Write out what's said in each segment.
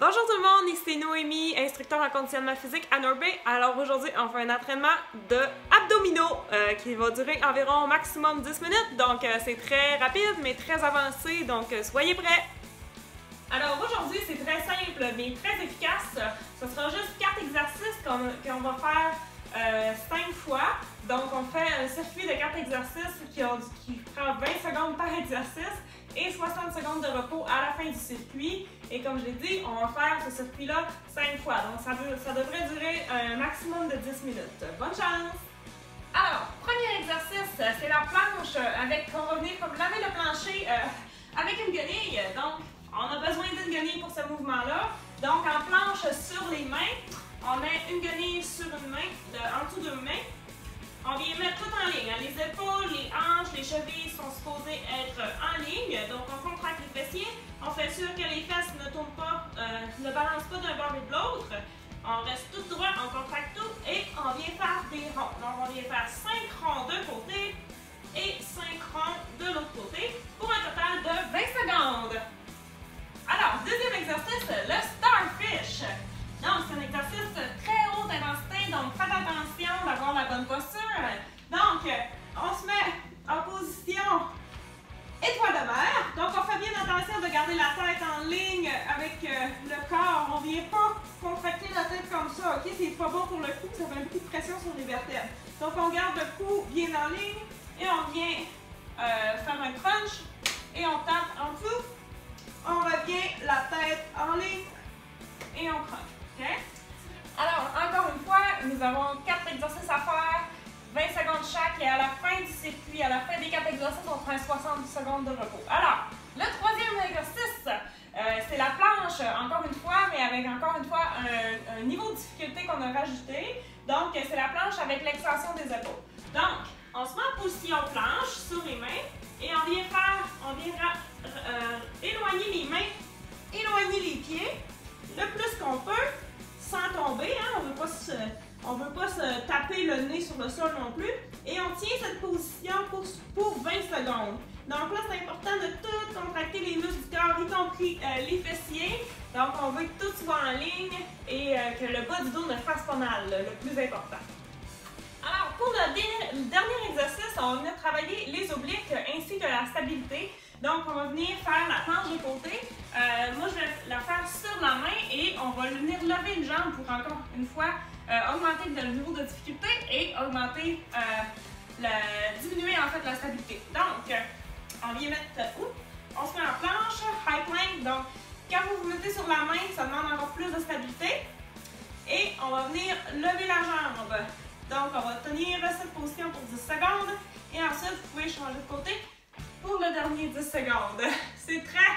Bonjour tout le monde, ici Noémie, instructeur en conditionnement physique à Norbay. Alors aujourd'hui, on fait un entraînement de abdominaux qui va durer environ maximum 10 minutes. Donc c'est très rapide mais très avancé, donc soyez prêts! Alors aujourd'hui, c'est très simple mais très efficace. Ce sera juste 4 exercices qu'on va faire 5 fois. Donc on fait un circuit de 4 exercices qui prend 20 secondes par exercice et 60 secondes de repos à la fin du circuit. Et comme je l'ai dit, on va faire ce circuit-là 5 fois. Donc ça devrait durer un maximum de 10 minutes. Bonne chance! Alors, premier exercice, c'est la planche on va venir comme laver le plancher avec une guenille. Donc, on a besoin d'une guenille pour ce mouvement-là. Donc, en planche sur les mains, on met une guenille sur une main, en dessous d'une main. On vient mettre tout en ligne. Les épaules, les hanches, les chevilles sont supposées être en ligne. Donc, on contracte les fessiers. On fait sûr que les fesses ne tournent pas, ne balancent pas d'un bord et de l'autre. On reste tout droit, on contracte tout et on vient faire des ronds. Donc, on vient faire 5 ronds d'un côté et 5 ronds de l'autre côté pour un total de 20 secondes. Alors, deuxième exercice, le Starfish. Donc, c'est un exercice très haute intensité, donc faites attention d'avoir la bonne posture. Donc, on se met en position étoile de mer. Donc, on fait bien attention de garder la tête en ligne avec le corps. On ne vient pas contracter la tête comme ça, ok? C'est pas bon pour le cou, ça fait un petit de pression sur les vertèbres. Donc, on garde le cou bien en ligne et on vient faire un crunch et on tape en dessous. On revient la tête en ligne et on crunch. Okay? Alors, encore une fois, nous avons 4 exercices à faire, 20 secondes chaque, et à la fin du circuit, à la fin des 4 exercices, on prend 60 secondes de repos. Alors, le troisième exercice, c'est la planche, encore une fois, mais avec encore une fois un niveau de difficulté qu'on a rajouté. Donc, c'est la planche avec l'extension des épaules. Donc, on se met en position planche sur les mains, et on vient éloigner les mains, éloigner les pieds, le plus qu'on peut, sans tomber, hein? On ne veut pas se taper le nez sur le sol non plus. Et on tient cette position pour 20 secondes. Donc là, c'est important de tout contracter les muscles du corps, y compris les fessiers. Donc on veut que tout soit en ligne et que le bas du dos ne fasse pas mal, le plus important. Alors, pour le dernier exercice, on va venir travailler les obliques ainsi que la stabilité. Donc, on va venir faire la planche de côté. Moi, je vais la faire sur la main et on va venir lever une jambe pour encore une fois augmenter le niveau de difficulté et diminuer en fait la stabilité. Donc, on vient mettre on se met en planche, high plank. Donc, quand vous vous mettez sur la main, ça demande encore plus de stabilité. Et on va venir lever la jambe. Donc, on va tenir cette position pour 10 secondes et ensuite, vous pouvez changer de côté pour le dernier 10 secondes. C'est très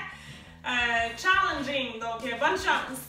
challenging, donc bonne chance!